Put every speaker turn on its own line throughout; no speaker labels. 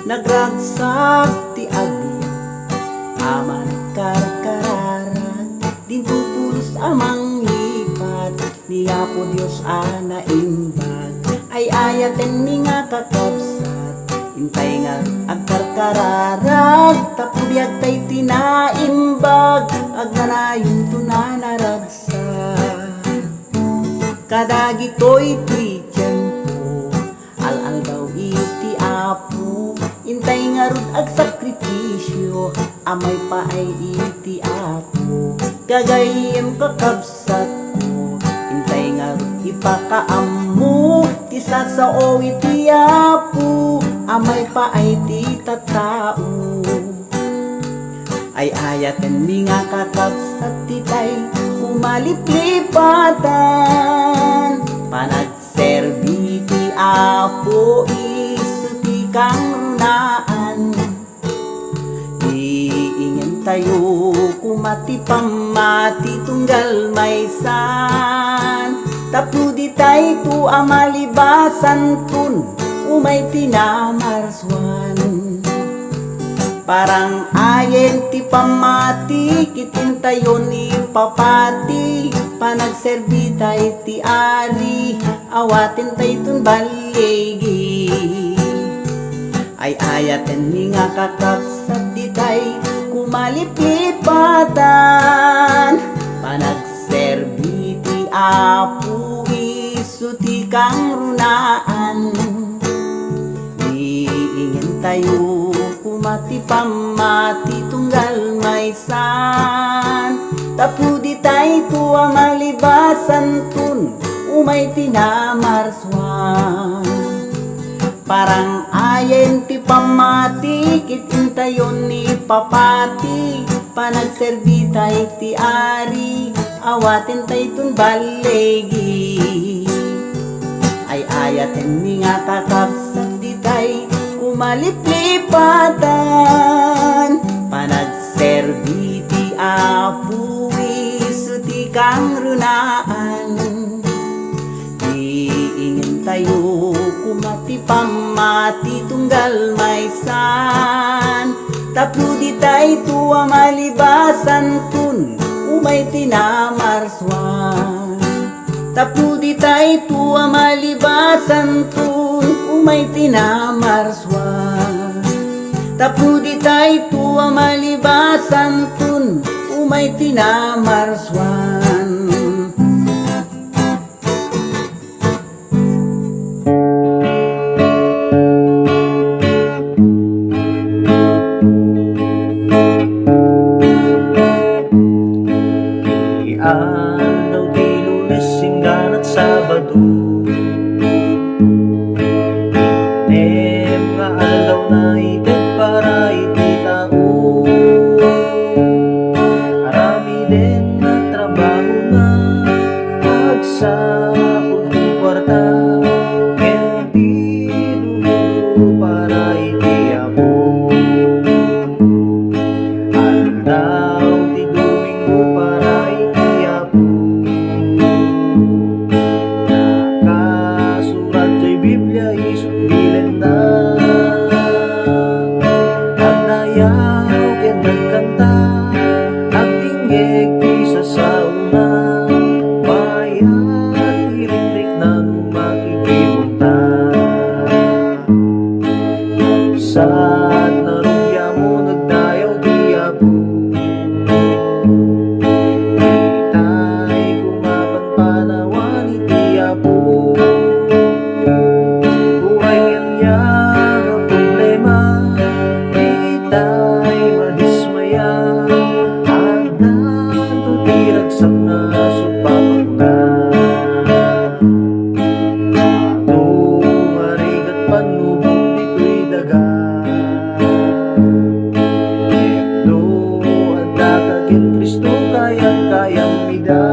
nagragsak ti abi aman karkararan din tutulos amang lipat ni Apo Dios ana imbag ay ayaten mi nga kakabsat intay nga agkarkararag tapudyag tay tinaimbag agnanayon tunanaragsak kadagitoy ti tiempo al daw iti Apo intay nga rod ag sakripisyo amay pa ay iti Apo gagayem kakabsat mo intay nga rod ipakaammo ti sasao iti Apo amay pa ay ti tatao ay ayaten mi nga kakabsat titay kumaliplipatan panagserbi ti Apo isu ti kang runaan iingen tayo kumati pamati tunggal maysan tapno di tay tu amalibasan tun umay tinamarswan parang ayen ti pamati kitintayon ni papati panagserbi tay ti ari awatin tay tun baligi ay ayaten mi nga kakabsat di tay kumaliplipatan panagserbi ti Apo isu ti kang runaan iingen tayo kumati pamati tunggal maysan tapno di tay tuwa malibasan tun umay tinamarswan parang ayen ti pamati kitintayon ni papati panagserbi tay ti ari awatin tay tun balegi ay ayaten mi nga kakabsat di tay kumaliplipatan panagserbi ti Apo isu ti kang runaan iingen tayo kumati pamati tunggal maysan tapno di tay tuwa malibasan tun umay tinamarswan tapno di tay tuwa malibasan tun umay tinamarswan tapno di tay tuwa malibasan tun umay tinamarswan
Araw di Lunes, Singgan at Sabado nem nga alaw na ited para iti tao arami din na trabaho nga agsakot di kwarta ken di dugo para iti Apo aldaw ti Domingo para iti Apo nakasurat jay Biblia isubilen na nagdayaw ken nagkanta nagtinggeg ti sasauna mayat iritrik na makikibunta sad na rungya mo nagdayaw di Apo itay kumapan panawan iti Apo buhay kanya nga problema itay madismaya hagdan to tiragsak na supapakna ato marigat panubok dito'y daga Epdo at dakakin Kristo kayang-kayang mida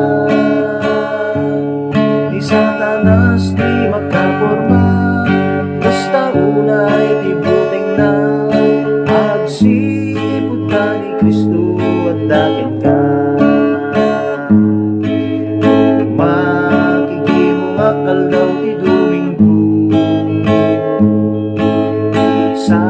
ni Satanas di makaporma basta unay ti buteng na agsipud ka ni Kristo at dakin ka makikimo makaldaw ti Domingo isa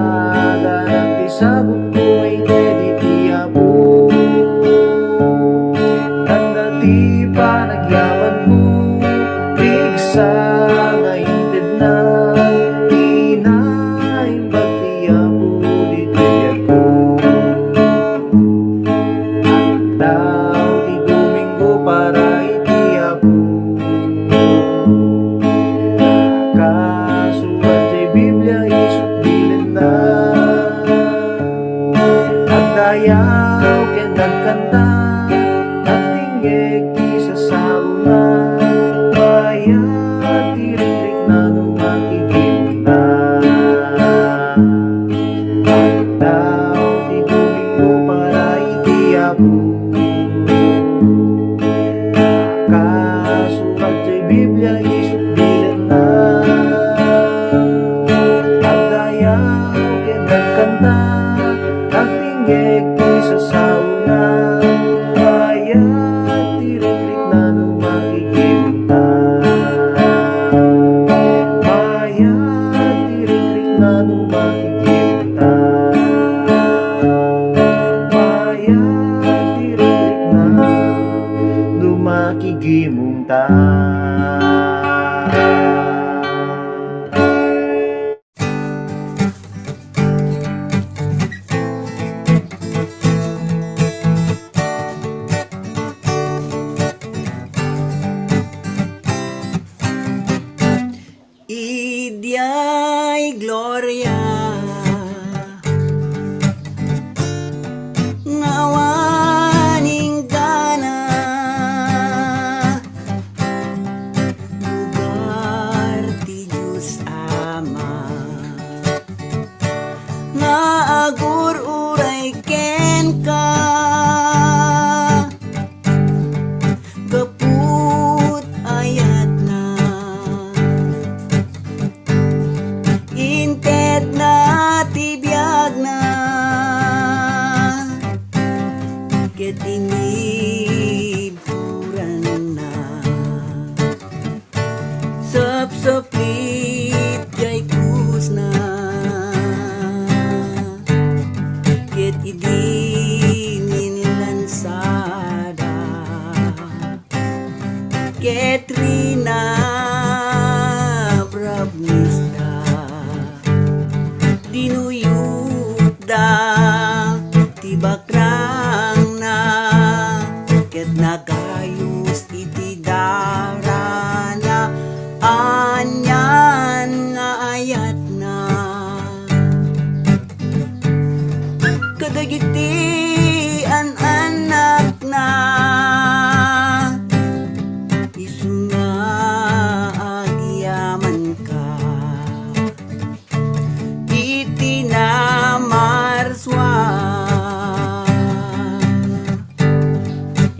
bago. Kasulat sa'y Biblia, isut bilang na. At dayaw kinagkanta, nagtinggek di sa sauna. Kaya tirik-rik na nung makikita. Kaya tirik-rik na nung makikita. Kaya tirik-rik na nung makikimunta.
Idiay Gloria ngawaning gana lugar ti Diyos Ama nga agur uray ken ka kaput ayat na inted na tibiyag na ket iniburan na sapsaplit jay krus na ket idinin lansada ket rina brabnista dinuyuk da tibakrang na ket nagayus iti darana anyan nga ayat na kadagiti an anak na isu nga agyaman ka iti namarswa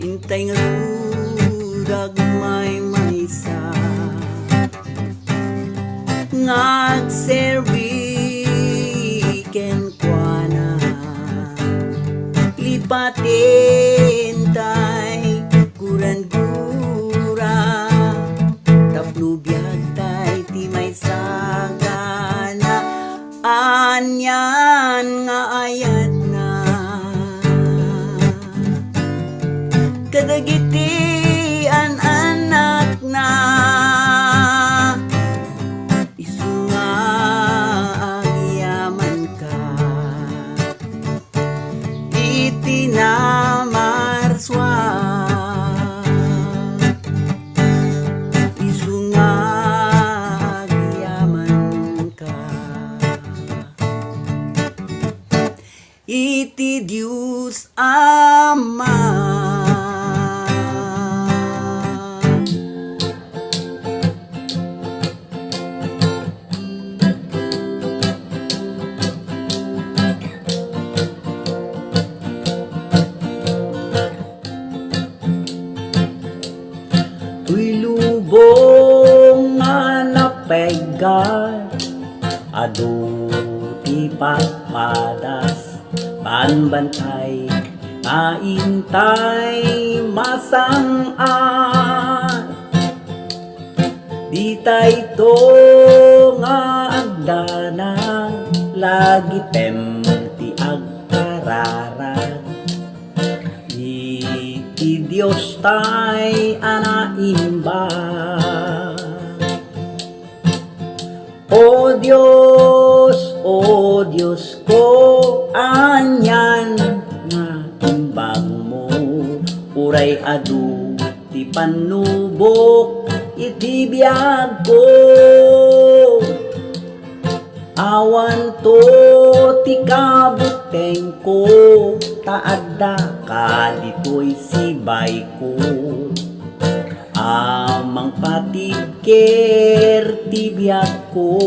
intay nga rudag may maysa ngagserbi ken kuana lipatin tay guran-gura tapno biag tay ti may sagana anyan nga ayat na kadagiti an anak na isu nga agyaman ka iti namarswa isu nga agyaman ka iti Diyos Ama. Tuy lubong nga napegar adu ti papadas panbantay maintay masang-an di tay to nga agdanang lagi pem ti agkararan iti Diyos tay anaimba. O Diyos ko, anyan nga imbag mo, uray adu ti panubok iti biyag ko. Awan to ti kabuteng ko, taadda ka dito'y sibay ko. Amang patibker ti biyag ko,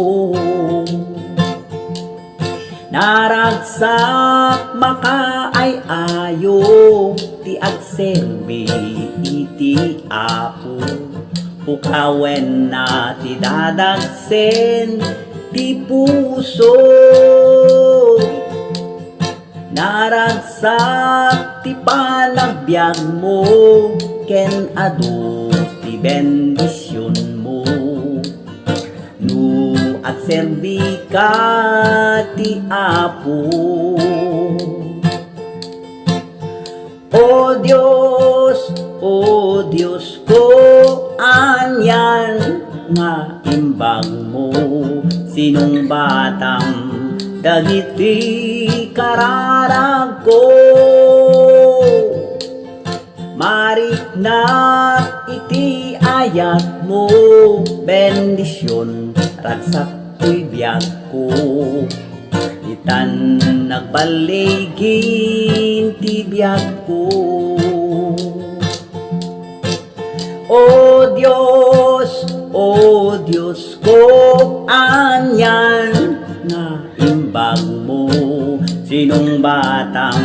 Naragsak maka ay ayo, ti agserbi iti apo. Pukawen na ti dadagsen ti puso. Naragsak ti panagbiag mo, ken adu ti bendisyon mo. No agserbi ka ti apo. O Diyos ko, anyan nga imbang mo, sinong batang dagiti kararag ko. Marik na iti ayat mo, bendisyon ragsak to'y biyag ko. Itan nagbaligin ti biyag ko. O Diyos ko, anyan nga imbang mo, sinong batang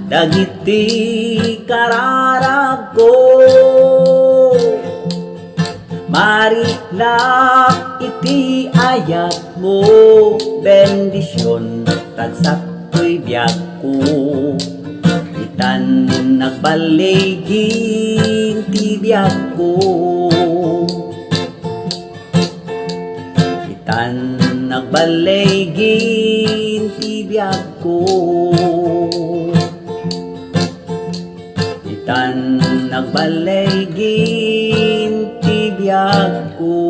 dagiti kararag ko. Mariklak iti ayat mo, bendisyon ragsak to'y biyag ko. Itan nagbaligin ti biyag ko. Itan nagbaligin ti biyag ko. Itan nagbaligin ti biyag ko.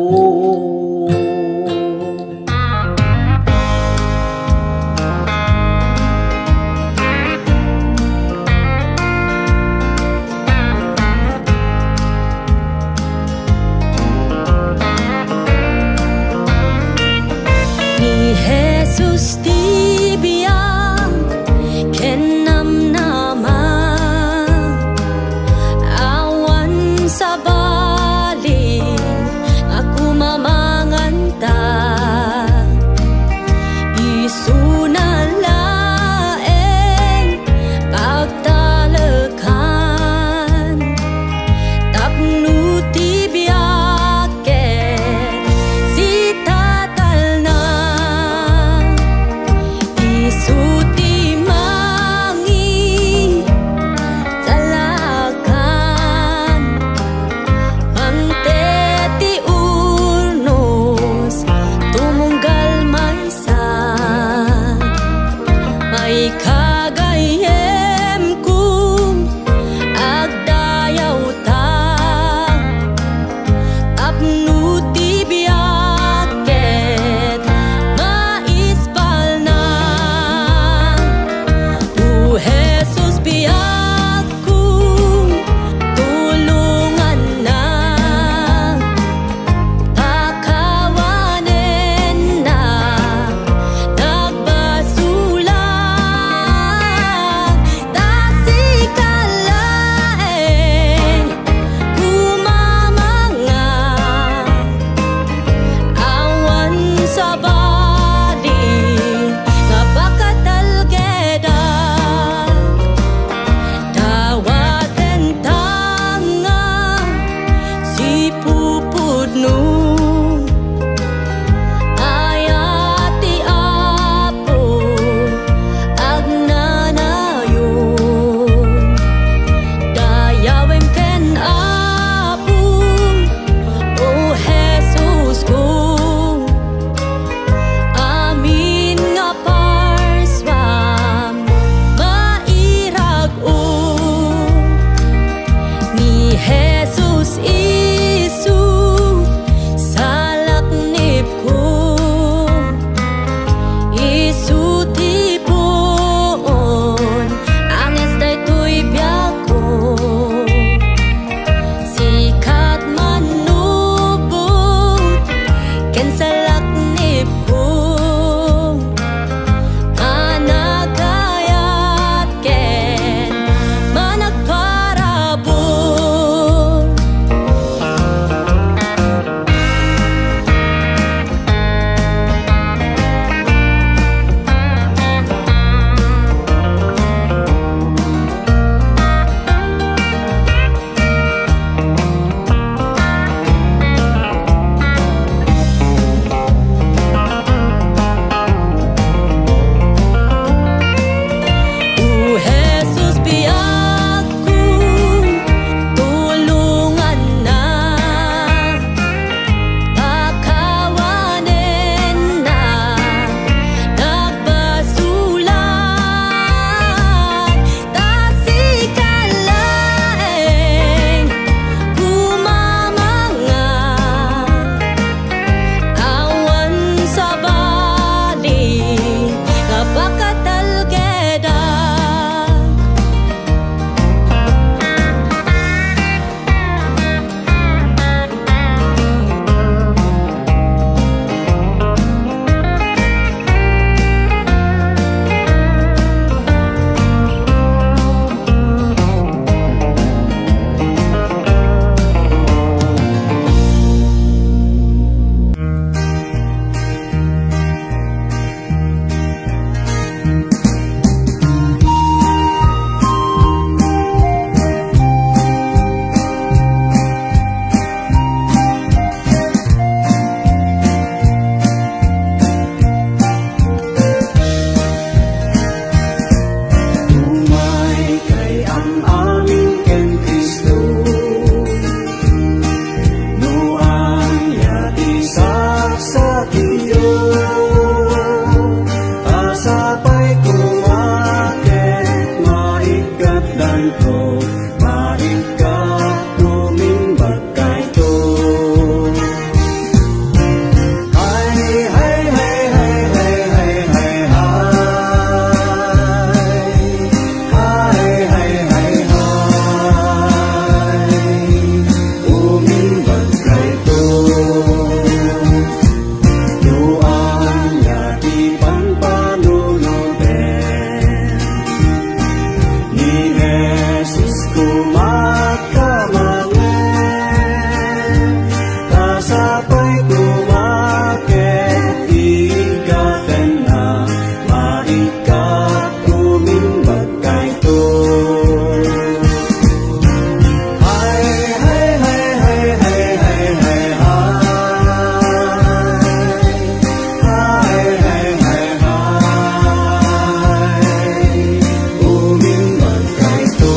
Ni Jesus ti biyag ken namnama, awan sa bali ako mama.
Maikap tumimbag kaito. Hay, hay, hay, hay, hay, hay, hay, hay. Hay, hay, hay, hay. Umimbag kaito. Doan yati panpanuluben ni Jesus kumakamangen, kasapay kumakit igaten na maikat tumimbag kaito. Hay, hay, hay, hay, hay, hay, hay, hay. Hay, hay, hay, hay. Umimbag kaito.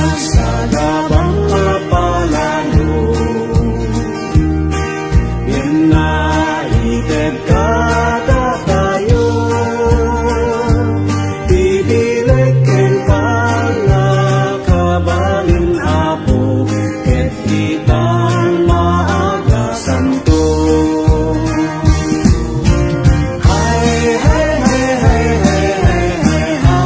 Sinasadabang kapalalo, United kada tayo, bibilikin pangakabalin apo, ket itan maaga santo. Hay, hay, hay, hay, hay, hay, hay, hay.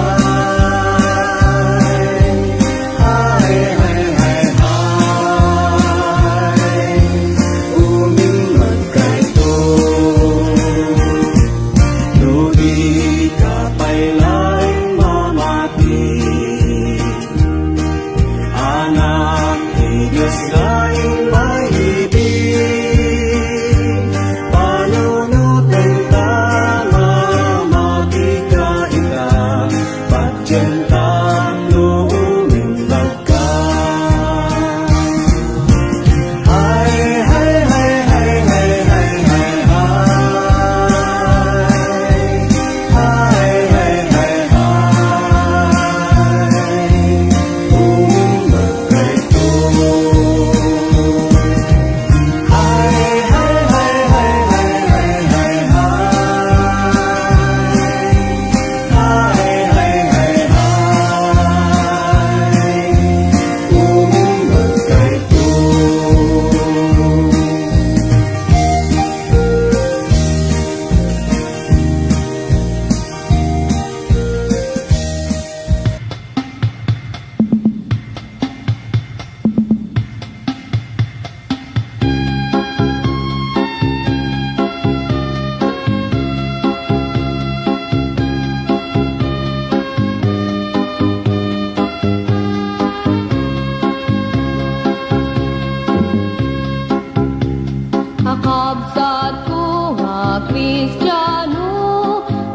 Hay, hay, hay, hay. Umimbag kaito. Ludi ka pailaing mamati. Anak ni Diyos laing maibig. Panunutin tama makikaila. Pagjentam lumimbag ka. Hay, hay, hay, hay, hay, hay, hay, hay. Hay, hay, hay, hay. Umimbag kaito. Hay, hay, hay, hay, hay, hay, hay, hay. Hay, hay, hay, hay. Umimbag kaito.
Kakabsat ko nga Kristiyano,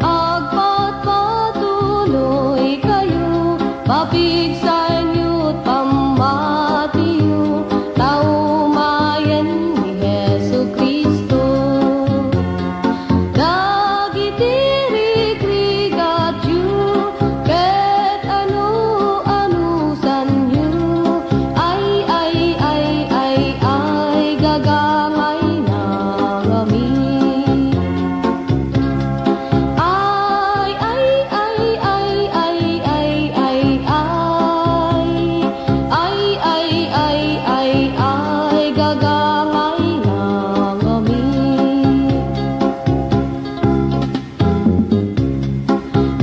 agpatpatuloy kayo, mapigsa inyo't pamatiyo, taumayan ni Jesu Kristo. Nagitirig-rigat yu, ket ano sanyo, ay, gagangay na kami. Ay, gagangay na kami.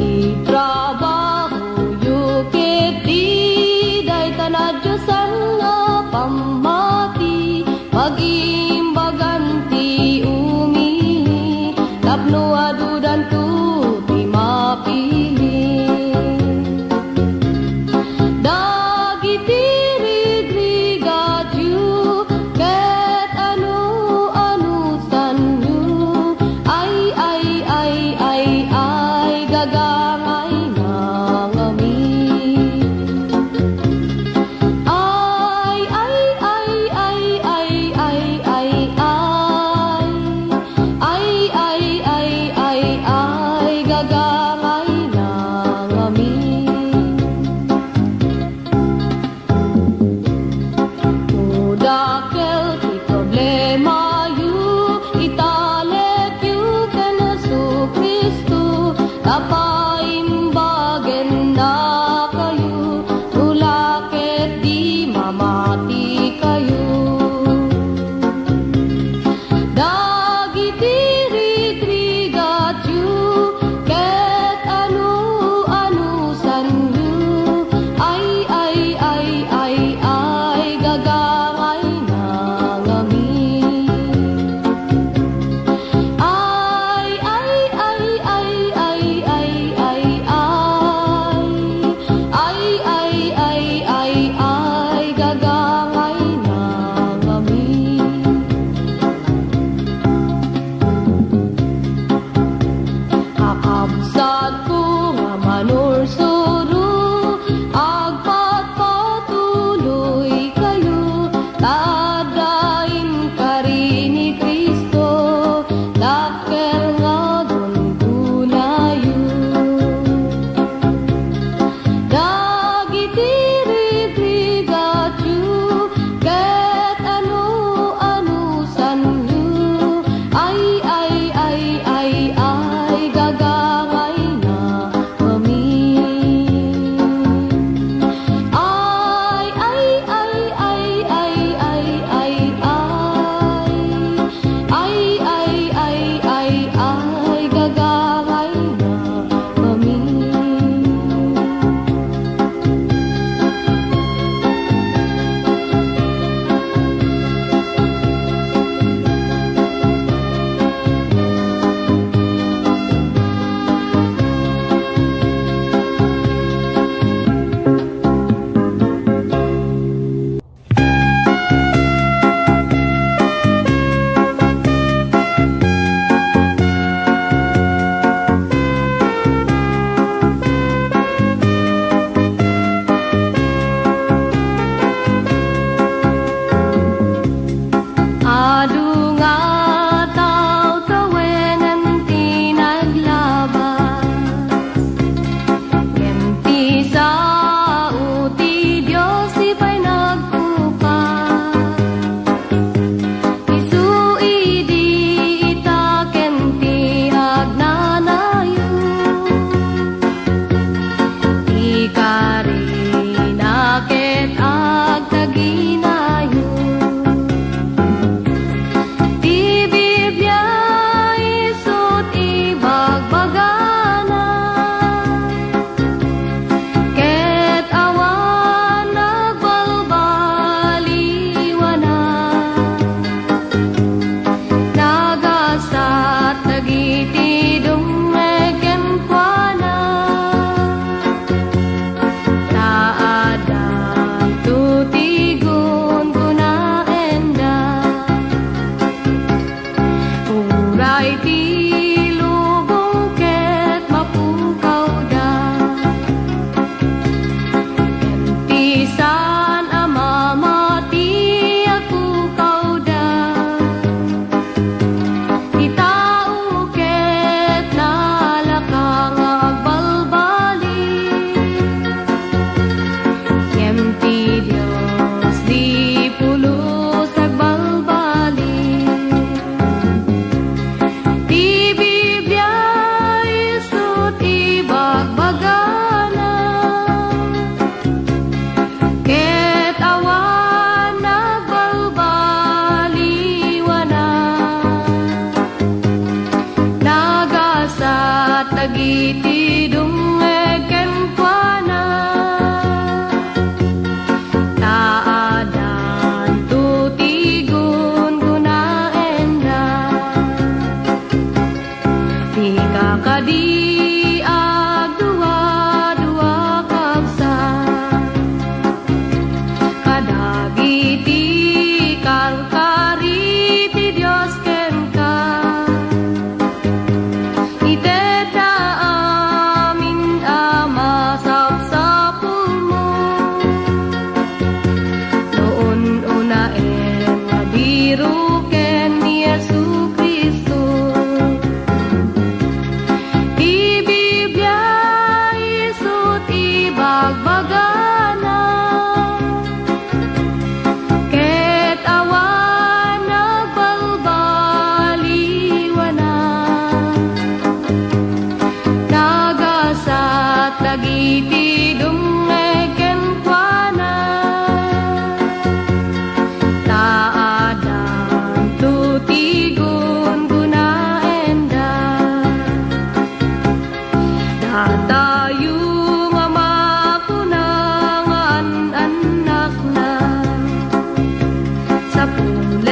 Itrabaho yu ket diday tanad Diyosan nga pamati, magimbagan ti umili, tapno adudan tu ti mapili. Dagiti rig-rigat yu, ket ano sanyo, ay, gagangay na kami. Ay,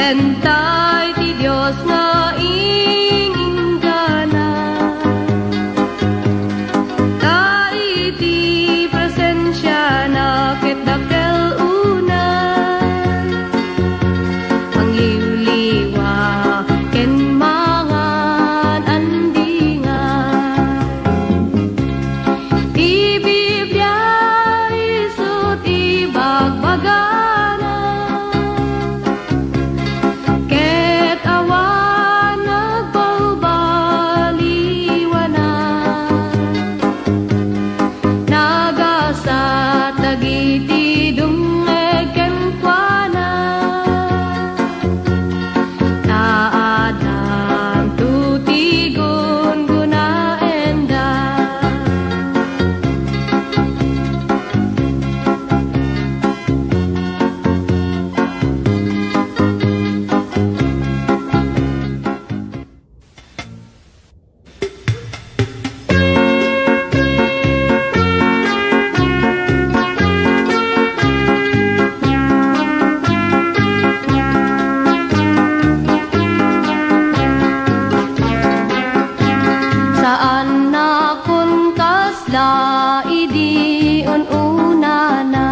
Bentay ti Dios nga ingingana, ta iti presensya na ket dakkel una, mangliwliwa ken mangan andingan. Ti Biblia isut ibagbagana, ket awan nagbaubaliwanan, nagasat dagiti dumeg ken kuana, taadam tutigon gunaenda. Saan na kun kasla idi ununana,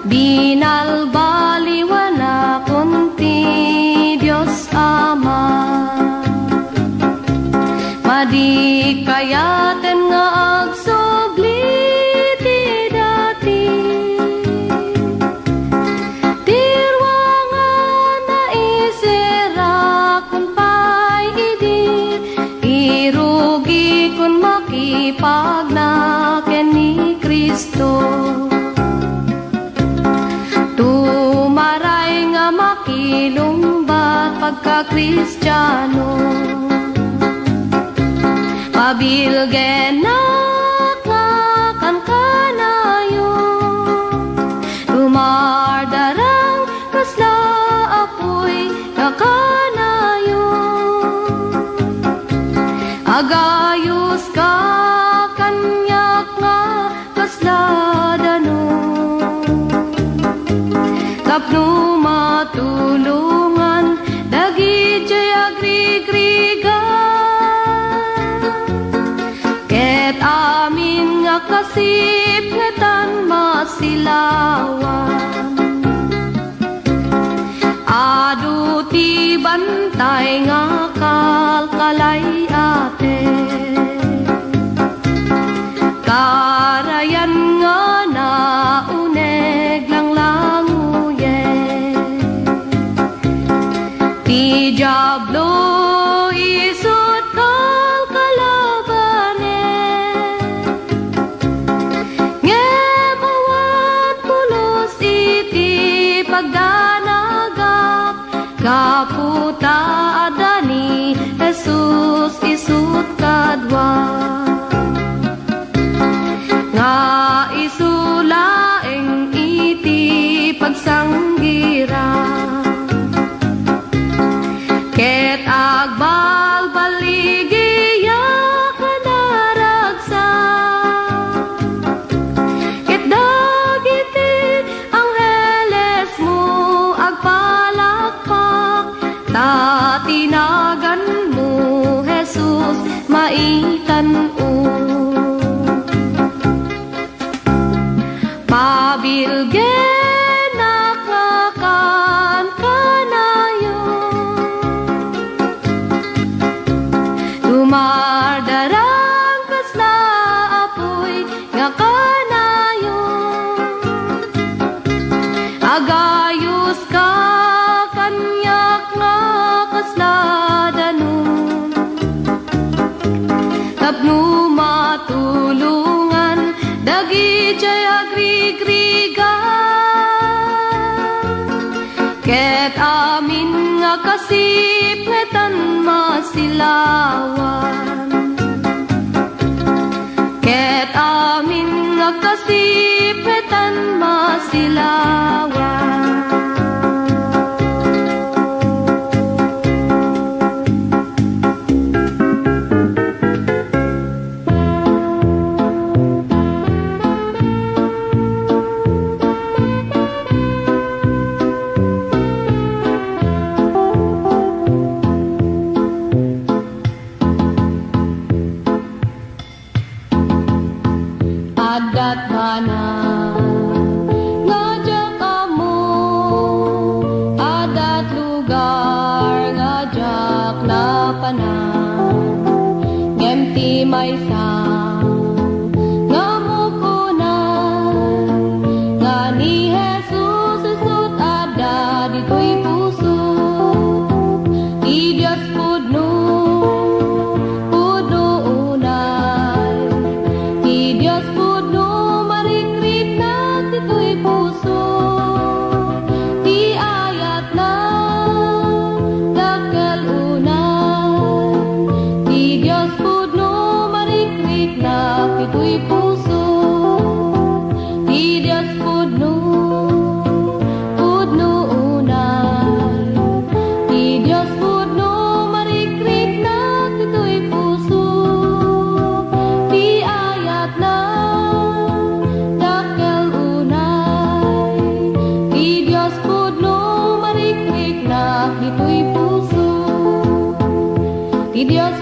binalbaliwana kunti Dios Ama, madikayaten nga agsubli ti dati, tirwangan na isera kun pay idi, irugi kun makipagna ken ni Kristo. Tumaray nga makilumbat pagka Kristiyano, pabilgen na kan kanayo, tumardarang kasla apoy na kanayo, agayos ka kanyak nga kasladano, tapno matulungan dagi jay agrigrigan, ket amin nga kasipngetan masilawan, adu ti bantay nga kalkalay ate, karayan nga nauneg lang languye, ti Diablo isut kalkalabane, ngem awan pulos iti pagdanagak, kaputa adani Jesus isut kadwa, nga isulaeng iti pagsanggira, ket agbalbaligiya kanaragsa, ket dagiti angheles mo agpalakpak, ta tinagan mo Jesus maitan-o. Pabilgen nakakan kanayo, tumardarang kasla apoy nga kanayo, agayos ka kanyak nga kasladanon, tapno matulungan dagi jay agrigrigan, ket amin nga kasipngetan masilawan, ket amin nga kasipngetan masilawan. tapanan ngem ti maysa nga mukunay nga ni Jesus isut ada ditoy puso ti Dios pudno unay ti Dios pudno marikrit na ditoy puso ti ayat na dakkel unay ti Dios pudno marikrit na ditoy puso ti Dios pudno unay ti Dios pudno marikrit na ditoy puso ti ayat na dakkel unay ti Dios pudno marikrit na ditoy puso ti Dios